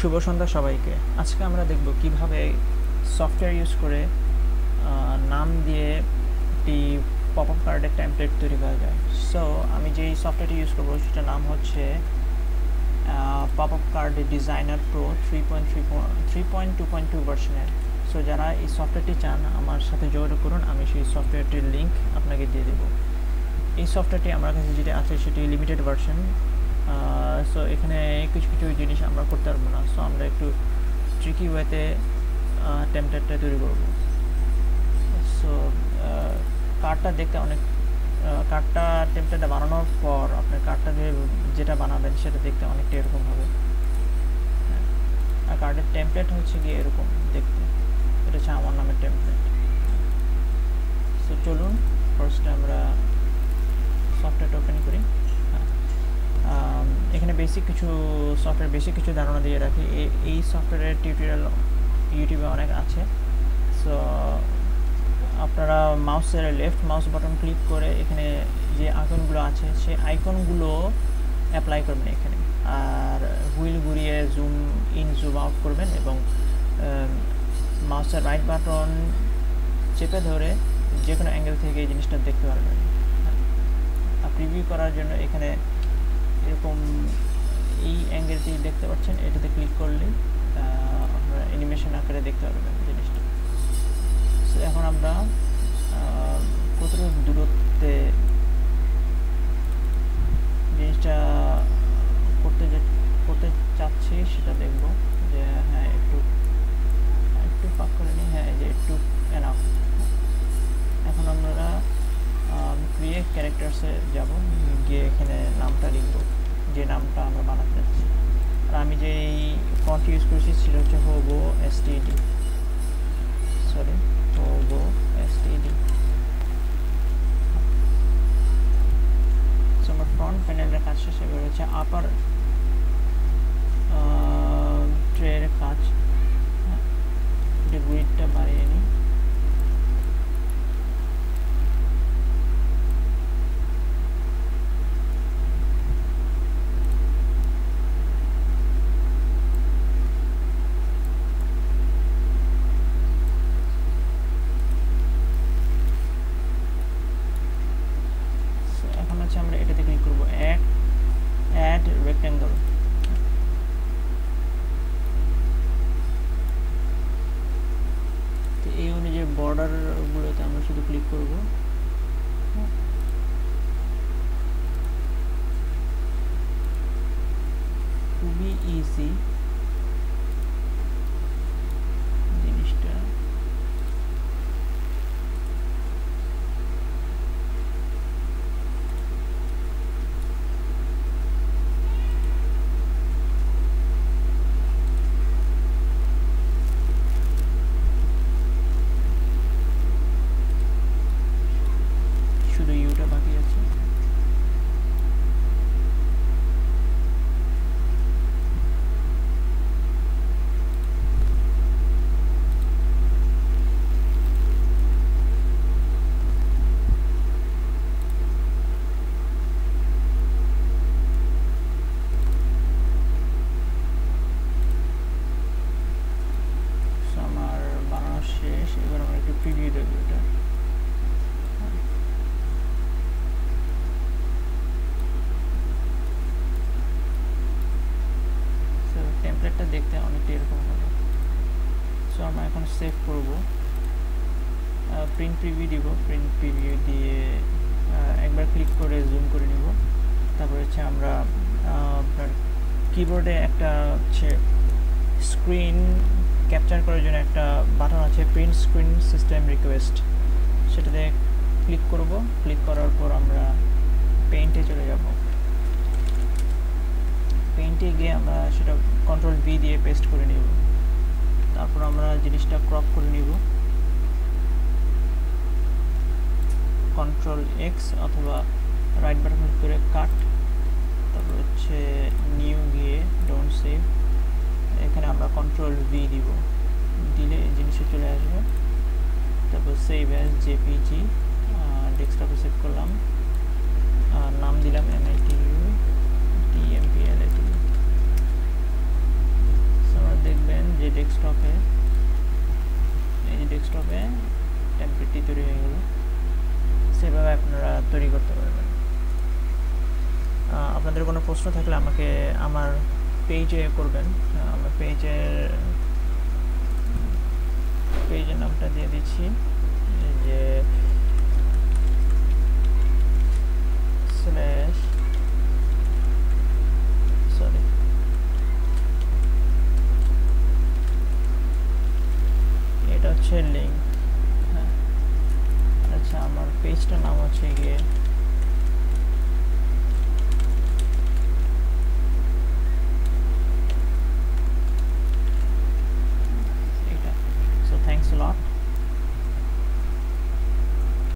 শুভ সন্ধ্যা সবাইকে। আজকে আমরা দেখব কিভাবে সফটওয়্যার ইউজ করে নাম দিয়ে একটি পপআপ কার্ডের টেমপ্লেট তৈরি করা যায়। সো আমি যেই সফটওয়্যারটি ইউজ করবো সেটার নাম হচ্ছে পপআপ কার্ড ডিজাইনার প্রো 3.2.2 ভার্সনের। সো যারা এই সফটওয়্যারটি চান আমার সাথে যোগাযোগ করুন, আমি সেই সফটওয়্যারটির লিঙ্ক আপনাকে দিয়ে দেবো। এই সফটওয়্যারটি আমার কাছে যেটা আছে সেটি লিমিটেড ভার্সন। সো এখানে কিছু কিছু জিনিস আমরা করতে পারবো না, সো আমরা একটু ট্রিকি ওয়েতে টেমপ্লেটটা তৈরি করবো। সো কার্ডটা দেখতে অনেক কার্ডটা টেমপ্লেটটা বানানোর পর আপনার কার্ডটা যেটা বানাবেন সেটা দেখতে অনেকটা এরকম হবে। আর কার্ডের টেমপ্লেট হচ্ছে গিয়ে এরকম দেখতে, এটা হচ্ছে আমার নামের টেমপ্লেট। সো চলুন ফার্স্টে আমরা সফটওয়্যারটা ওপেন করি। এখানে বেসিক কিছু ধারণা দিয়ে রাখি। এই সফটওয়্যারের টিউটোরিয়াল ইউটিউবে অনেক আছে। সো আপনারা মাউসের লেফট মাউস বাটন ক্লিক করে এখানে যে আইকনগুলো আছে সেই আইকনগুলো অ্যাপ্লাই করবেন এখানে, আর হুইল ঘুরিয়ে জুম ইন জুম আউট করবেন এবং মাউসের রাইট বাটন চেপে ধরে যে কোনো অ্যাঙ্গেল থেকে এই জিনিসটা দেখতে পারবেন। প্রিভিউ করার জন্য এখানে এরকম এই অ্যাঙ্গেলটি দেখতে পাচ্ছেন, এটাতে ক্লিক করলেই আপনারা অ্যানিমেশন আকারে দেখতে পারবেন জিনিসটা। সো এখন আমরা কতটুকু দূরত্বে জিনিসটা করতে চাচ্ছি সেটা দেখব। যে হ্যাঁ একটু ফাঁক করে নিই, হ্যাঁ যে একটু এনাফ। এখন আমরা ক্রিয়েট ক্যারেক্টার্সে যাব, গিয়ে এখানে নামটা লিখব যে নামটা আমরা বানাতে যাচ্ছি। আর আমি যেই ফন্ট ইউজ করেছি সেটা হচ্ছে হোবো এসটিডি। আমার ফ্রন্ট প্যানেলের কাজ শেষ, এবার হচ্ছে আপার ট্রের কাজ। উইডটা বাড়িয়ে নিই। আমরা এটাতে ক্লিক করব, অ্যাড রেক্ট্যাঙ্গল। তো এই অনুযায়ী বর্ডারগুলোতে আমরা শুধু ক্লিক করব। খুবই ইজি জিনিসটা। শুধু ইউটা বাকি আছে। আমার বানানো শেষ, এবার আমরা একটু প্রিভিউ দেখব এটা। টেমপ্লেটটা দেখতে অনেকটা এরকম হবে। সো আমরা এখন সেভ করব, প্রিন্ট প্রিভিউ দিব। প্রিন্ট প্রিভিউ দিয়ে একবার ক্লিক করে জুম করে নিব। তারপর হচ্ছে আমরা আপনার কিবোর্ডে একটা হচ্ছে স্ক্রিন ক্যাপচার করার জন্য একটা বাটন আছে, প্রিন্ট স্ক্রিন সিস্টেম রিকোয়েস্ট, সেটাতে ক্লিক করব। ক্লিক করার পর আমরা পেইন্টে চলে যাব। পেইন্টে গিয়ে আমরা সেটা কন্ট্রোল ভি দিয়ে পেস্ট করে নিব। তারপর আমরা জিনিসটা ক্রপ করে নিব, কন্ট্রোল এক্স অথবা রাইট বাটন ক্লিক করে কাট। তারপর হচ্ছে নিউ গিয়ে ডোন্ট সেভ, এখানে আমরা কন্ট্রোল ভি দিব, দিলে জিনিসটা চলে আসবে। তারপর সেভ অ্যাজ জেপিজি, ডেস্কটপে সেভ করলাম, নাম দিলাম MITU TMPLAT। ডেস্কটপে, এই যে ডেস্কটপে টেমপ্লেটটি তৈরি হয়ে গেল। সেভাবে আপনারা তৈরি করতে পারবেন। আপনাদের কোনো প্রশ্ন থাকলে আমাকে আমার পেজে করবেন। আমার পেজের নামটা দিয়ে দিচ্ছি, যে /